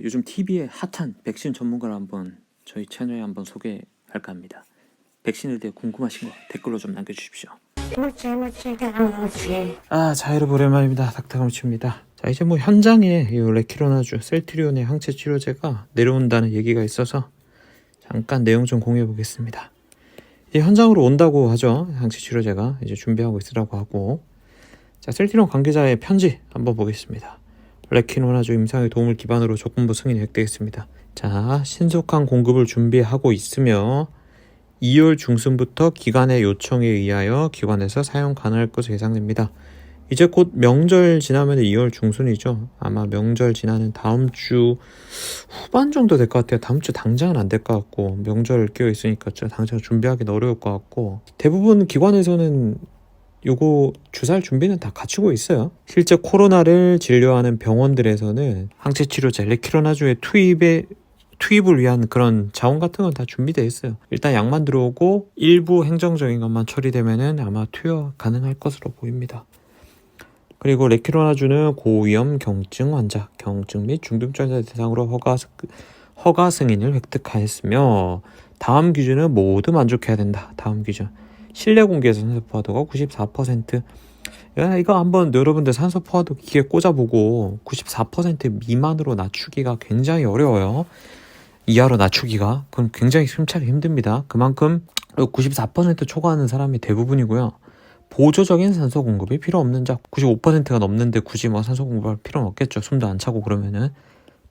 요즘 TV에 핫한 백신 전문가를 한번 저희 채널에 한번 소개할까 합니다. 백신에 대해 궁금하신 거 댓글로 좀 남겨주십시오. 자, 여러분 오랜만입니다. 닥터감치입니다. 자, 이제 뭐 현장에 이 레키로나주, 셀트리온의 항체 치료제가 내려온다는 얘기가 있어서 잠깐 내용 좀 공유해 보겠습니다. 이제 현장으로 온다고 하죠. 항체 치료제가 이제 준비하고 있으라고 하고. 자, 셀트리온 관계자의 편지 한번 보겠습니다. 레키노나주 임상의 도움을 기반으로 조건부 승인이 획득했습니다. 자, 신속한 공급을 준비하고 있으며 2월 중순부터 기관의 요청에 의하여 기관에서 사용 가능할 것으로 예상됩니다. 이제 곧 명절 지나면 2월 중순이죠. 아마 명절 지나는 다음 주 후반 정도 될 것 같아요. 다음 주 당장은 안 될 것 같고, 명절 끼어 있으니까 당장 준비하기는 어려울 것 같고, 대부분 기관에서는 요거 주사할 준비는 다 갖추고 있어요. 실제 코로나를 진료하는 병원들에서는 항체 치료제 레키로나주의 투입을 위한 그런 자원 같은 건 다 준비되어 있어요. 일단 약만 들어오고 일부 행정적인 것만 처리되면은 아마 투여 가능할 것으로 보입니다. 그리고 레키로나주는 고위험 경증 환자, 경증 및 중증 환자 대상으로 허가 승인을 획득하였으며 다음 기준은 모두 만족해야 된다. 다음 기준. 실내 공기에서 산소 포화도가 94%. 이거 한번 여러분들 산소 포화도 기계 꽂아보고 94% 미만으로 낮추기가 굉장히 어려워요. 이하로 낮추기가. 그럼 굉장히 숨차기 힘듭니다. 그만큼 94% 초과하는 사람이 대부분이고요. 보조적인 산소 공급이 필요 없는 자, 95%가 넘는데 굳이 뭐 산소 공급할 필요는 없겠죠. 숨도 안 차고 그러면은.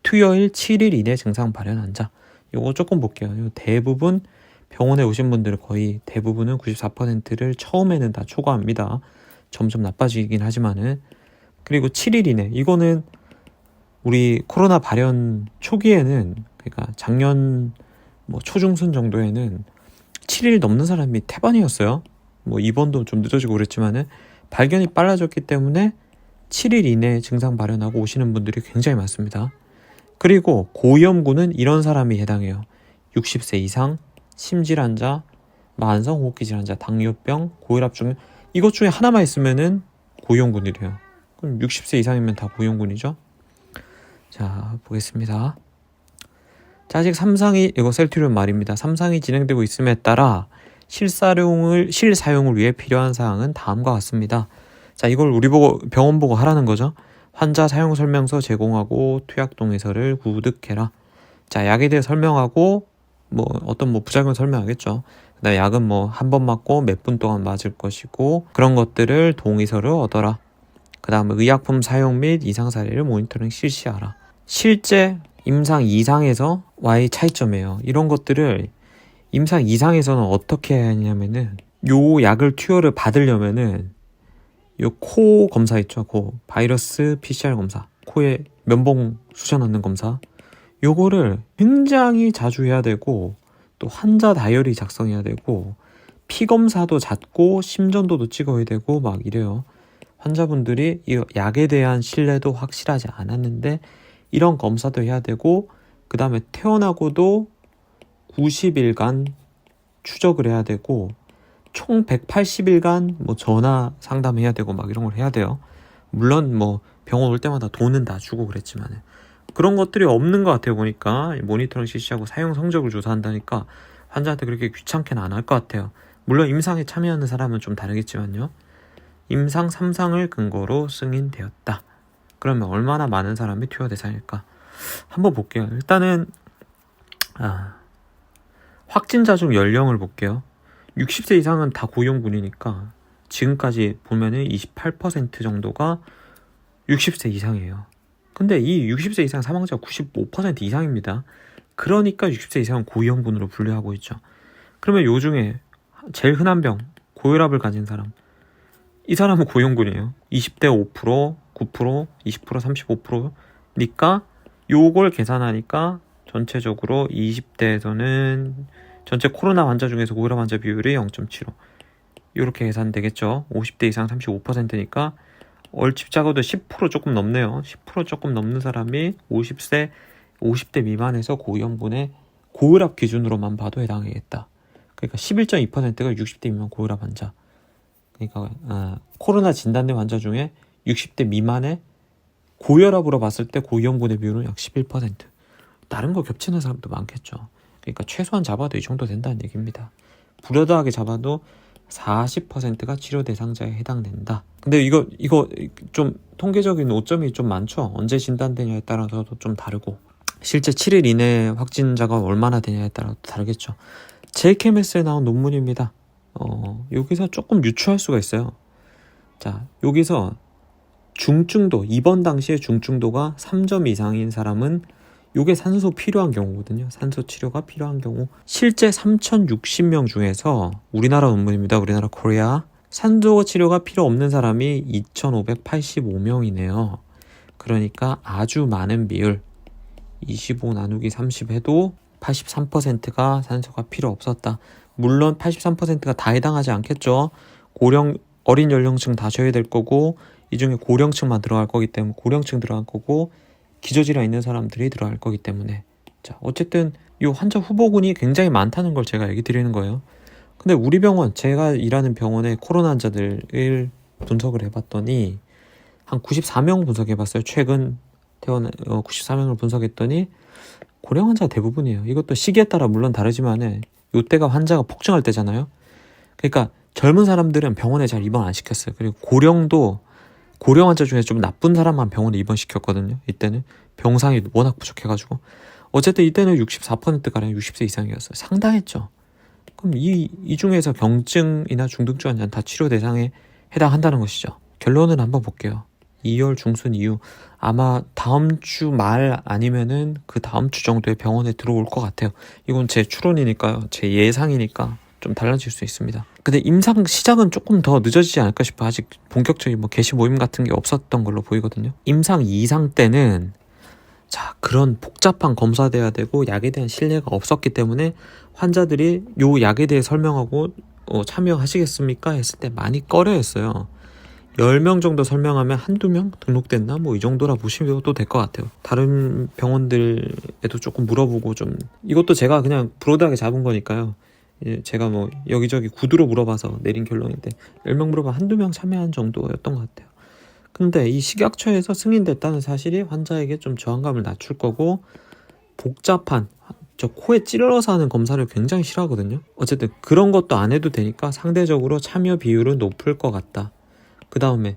투여일 7일 이내 증상 발현한 자. 이거 조금 볼게요. 대부분 병원에 오신 분들 거의 대부분은 94%를 처음에는 다 초과합니다. 점점 나빠지긴 하지만은. 그리고 7일 이내. 이거는 우리 코로나 발현 초기에는, 그러니까 작년 뭐 초중순 정도에는 7일 넘는 사람이 태반이었어요. 뭐 입원도 좀 늦어지고 그랬지만은 발견이 빨라졌기 때문에 7일 이내 증상 발현하고 오시는 분들이 굉장히 많습니다. 그리고 고위험군은 이런 사람이 해당해요. 60세 이상, 심질환자, 만성호흡기 질환자, 당뇨병, 고혈압 중 이것 중에 하나만 있으면은 고위험군이래요. 그럼 60세 이상이면 다 고위험군이죠. 자, 보겠습니다. 자, 아직 3상이, 이거 셀트리온 말입니다. 3상이 진행되고 있음에 따라 실사용을 위해 필요한 사항은 다음과 같습니다. 자, 이걸 우리 병원 보고 하라는 거죠. 환자 사용 설명서 제공하고 투약 동의서를 구득해라. 자, 약에 대해 설명하고 어떤 부작용 설명하겠죠. 그다음에 약은 한 번 맞고 몇 분 동안 맞을 것이고 그런 것들을 동의서를 얻어라. 그다음에 의약품 사용 및 이상 사례를 모니터링 실시하라. 실제 임상 2상에서와의 차이점이에요. 이런 것들을 임상 2상에서는 어떻게 해야 하냐면은 요 약을 투여를 받으려면은 요 코 검사 있죠. 바이러스 PCR 검사, 코에 면봉 쑤셔 넣는 검사, 요거를 굉장히 자주 해야 되고 또 환자 다이어리 작성해야 되고 피 검사도 잦고 심전도도 찍어야 되고 막 이래요. 환자분들이 이 약에 대한 신뢰도 확실하지 않았는데 이런 검사도 해야 되고 그 다음에 퇴원하고도 90일간 추적을 해야 되고 총 180일간 전화 상담해야 되고 막 이런 걸 해야 돼요. 물론 병원 올 때마다 돈은 다 주고 그랬지만은 그런 것들이 없는 것 같아요. 보니까 모니터링 실시하고 사용 성적을 조사한다니까 환자한테 그렇게 귀찮게는 안 할 것 같아요. 물론 임상에 참여하는 사람은 좀 다르겠지만요. 임상 3상을 근거로 승인되었다. 그러면 얼마나 많은 사람이 투여 대상일까? 한번 볼게요. 일단은 확진자 중 연령을 볼게요. 60세 이상은 다 고위험군이니까 지금까지 보면은 28% 정도가 60세 이상이에요. 근데 이 60세 이상 사망자가 95% 이상입니다. 그러니까 60세 이상은 고위험군으로 분류하고 있죠. 그러면 요 중에 제일 흔한 병, 고혈압을 가진 사람, 이 사람은 고위험군이에요. 20대 5%, 9%, 20%, 35%니까 요걸 계산하니까 전체적으로 20대에서는 전체 코로나 환자 중에서 고혈압 환자 비율이 0.75 이렇게 계산되겠죠. 50대 이상 35%니까 얼추 작아도 10% 조금 넘네요. 10% 조금 넘는 사람이 50대 미만에서 고위험군의 고혈압 기준으로만 봐도 해당하겠다. 그러니까 11.2%가 60대 미만 고혈압 환자. 그러니까 코로나 진단된 환자 중에 60대 미만의 고혈압으로 봤을 때 고위험군의 비율은 약 11%. 다른 거 겹치는 사람도 많겠죠. 그러니까 최소한 잡아도 이 정도 된다는 얘기입니다. 불여다하게 잡아도 40%가 치료 대상자에 해당된다. 근데 이거 좀 통계적인 오점이 좀 많죠. 언제 진단되냐에 따라서도 좀 다르고 실제 7일 이내 확진자가 얼마나 되냐에 따라 다르겠죠. JKMS에 나온 논문입니다. 여기서 조금 유추할 수가 있어요. 자, 여기서 중증도, 입원 당시에 중증도가 3점 이상인 사람은 요게 산소 필요한 경우거든요. 산소 치료가 필요한 경우. 실제 3,060명 중에서 우리나라 논문입니다. 우리나라 코리아. 산소 치료가 필요 없는 사람이 2,585명이네요. 그러니까 아주 많은 비율, 25 나누기 30 해도 83%가 산소가 필요 없었다. 물론 83%가 다 해당하지 않겠죠. 어린 연령층 다 줘야 될 거고, 이 중에 고령층만 들어갈 거기 때문에 고령층 들어갈 거고, 기저질환 있는 사람들이 들어갈 거기 때문에. 자, 어쨌든 이 환자 후보군이 굉장히 많다는 걸 제가 얘기 드리는 거예요. 근데 우리 병원, 제가 일하는 병원의 코로나 환자들을 분석을 해봤더니 한 94명 분석해봤어요. 최근 퇴원 94명을 분석했더니 고령 환자 대부분이에요. 이것도 시기에 따라 물론 다르지만은 이때가 환자가 폭증할 때잖아요. 그러니까 젊은 사람들은 병원에 잘 입원 안 시켰어요. 그리고 고령 환자 중에 좀 나쁜 사람만 병원에 입원시켰거든요. 이때는 병상이 워낙 부족해가지고. 어쨌든 이때는 64%가량 60세 이상이었어요. 상당했죠. 그럼 이 중에서 경증이나 중등증 환자는 다 치료 대상에 해당한다는 것이죠. 결론은 한번 볼게요. 2월 중순 이후 아마 다음 주 말 아니면은 그 다음 주 정도에 병원에 들어올 것 같아요. 이건 제 추론이니까요. 제 예상이니까 좀 달라질 수 있습니다. 근데 임상 시작은 조금 더 늦어지지 않을까 싶어요. 아직 본격적인 게시 모임 같은 게 없었던 걸로 보이거든요. 임상 2상 때는 그런 복잡한 검사돼야 되고 약에 대한 신뢰가 없었기 때문에 환자들이 요 약에 대해 설명하고 참여하시겠습니까? 했을 때 많이 꺼려했어요. 10명 정도 설명하면 한두 명 등록됐나? 이 정도라 보시면 또 될 것 같아요. 다른 병원들에도 조금 물어보고 좀, 이것도 제가 그냥 브로드하게 잡은 거니까요. 제가 여기저기 구두로 물어봐서 내린 결론인데 10명 물어봐 한두 명 참여한 정도였던 것 같아요. 근데 이 식약처에서 승인됐다는 사실이 환자에게 좀 저항감을 낮출 거고, 복잡한 저 코에 찔러서 하는 검사를 굉장히 싫어하거든요. 어쨌든 그런 것도 안 해도 되니까 상대적으로 참여 비율은 높을 것 같다. 그 다음에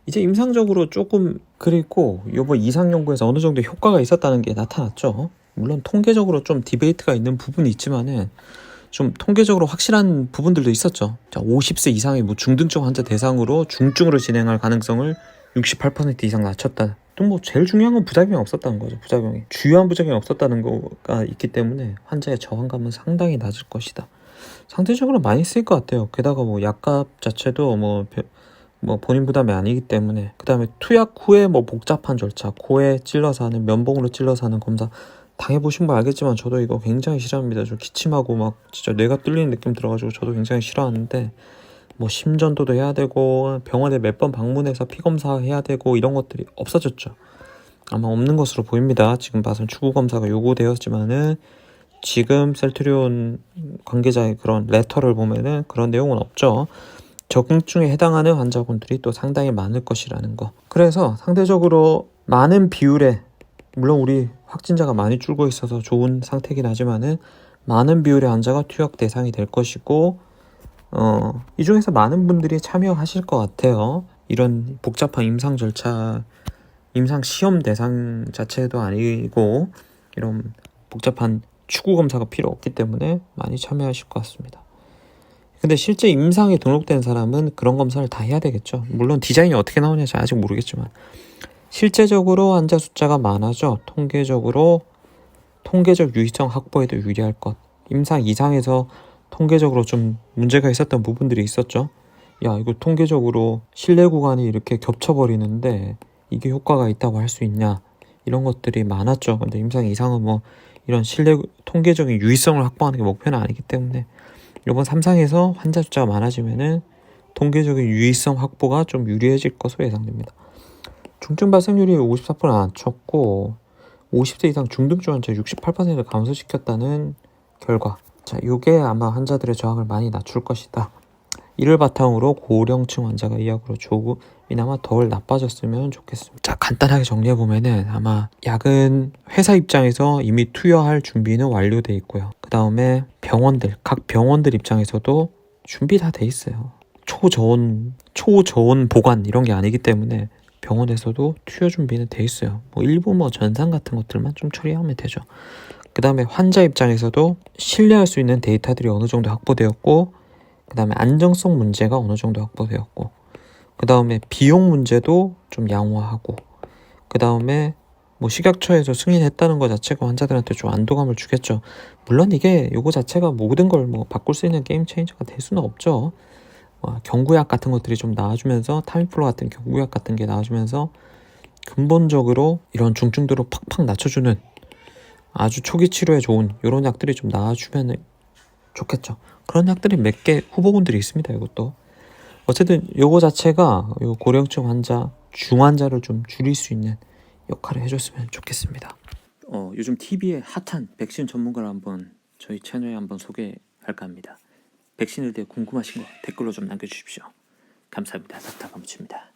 이제 임상적으로 조금, 그리고 요번 이상 연구에서 어느 정도 효과가 있었다는 게 나타났죠. 물론 통계적으로 좀 디베이트가 있는 부분이 있지만은 좀 통계적으로 확실한 부분들도 있었죠. 자, 50세 이상의 중등증 환자 대상으로 중증으로 진행할 가능성을 68% 이상 낮췄다. 또 제일 중요한 건 부작용이 없었다는 거죠. 부작용이. 주요한 부작용이 없었다는 거가 있기 때문에 환자의 저항감은 상당히 낮을 것이다. 상대적으로 많이 쓰일 것 같아요. 게다가 약값 자체도 본인 부담이 아니기 때문에. 그 다음에 투약 후에 복잡한 절차, 코에 찔러서 하는, 면봉으로 찔러서 하는 검사 당해보신 분 알겠지만 저도 이거 굉장히 싫어합니다. 좀 기침하고 진짜 뇌가 뚫리는 느낌 들어가지고 저도 굉장히 싫어하는데, 심전도도 해야 되고 병원에 몇 번 방문해서 피검사 해야 되고 이런 것들이 없어졌죠. 아마 없는 것으로 보입니다. 지금 봐서는 추구검사가 요구되었지만은 지금 셀트리온 관계자의 그런 레터를 보면은 그런 내용은 없죠. 적응증에 해당하는 환자분들이 또 상당히 많을 것이라는 거. 그래서 상대적으로 많은 비율의, 물론 우리 확진자가 많이 줄고 있어서 좋은 상태긴 하지만은 많은 비율의 환자가 투약 대상이 될 것이고, 이 중에서 많은 분들이 참여하실 것 같아요. 이런 복잡한 임상 절차, 임상 시험 대상 자체도 아니고 이런 복잡한 추구 검사가 필요 없기 때문에 많이 참여하실 것 같습니다. 근데 실제 임상에 등록된 사람은 그런 검사를 다 해야 되겠죠. 물론 디자인이 어떻게 나오냐 잘 아직 모르겠지만 실제적으로 환자 숫자가 많아져 통계적 유의성 확보에도 유리할 것. 임상 이상에서 통계적으로 좀 문제가 있었던 부분들이 있었죠. 야, 이거 통계적으로 신뢰 구간이 이렇게 겹쳐버리는데 이게 효과가 있다고 할 수 있냐, 이런 것들이 많았죠. 근데 임상 이상은 이런 통계적인 유의성을 확보하는 게 목표는 아니기 때문에 이번 3상에서 환자 숫자가 많아지면은 통계적인 유의성 확보가 좀 유리해질 것으로 예상됩니다. 중증 발생률이 54%를 낮췄고 50세 이상 중등증 환자 68%를 감소시켰다는 결과. 자, 이게 아마 환자들의 저항을 많이 낮출 것이다. 이를 바탕으로 고령층 환자가 이 약으로 조금이나마 덜 나빠졌으면 좋겠습니다. 자, 간단하게 정리해 보면은 아마 약은 회사 입장에서 이미 투여할 준비는 완료돼 있고요. 그 다음에 각 병원들 입장에서도 준비 다 돼 있어요. 초저온 보관 이런 게 아니기 때문에 병원에서도 투여 준비는 돼 있어요. 뭐 일부 전산 같은 것들만 좀 처리하면 되죠. 그 다음에 환자 입장에서도 신뢰할 수 있는 데이터들이 어느 정도 확보되었고, 그 다음에 안정성 문제가 어느 정도 확보되었고, 그 다음에 비용 문제도 좀 양호하고, 그 다음에 식약처에서 승인했다는 것 자체가 환자들한테 좀 안도감을 주겠죠. 물론 이게 요거 자체가 모든 걸 바꿀 수 있는 게임 체인저가 될 수는 없죠. 경구약 같은 것들이 좀 나와주면서, 타미플루 같은 경구약 같은 게 나와주면서 근본적으로 이런 중증도를 팍팍 낮춰주는 아주 초기 치료에 좋은 이런 약들이 좀 나와주면 좋겠죠. 그런 약들이 몇 개 후보군들이 있습니다. 이것도 어쨌든 요거 자체가 요 고령층 환자, 중환자를 좀 줄일 수 있는 역할을 해줬으면 좋겠습니다. 요즘 TV에 핫한 백신 전문가를 한번 저희 채널에 한번 소개할까 합니다. 백신에 대해 궁금하신 거 댓글로 좀 남겨주십시오. 감사합니다. 닥터가무치입니다.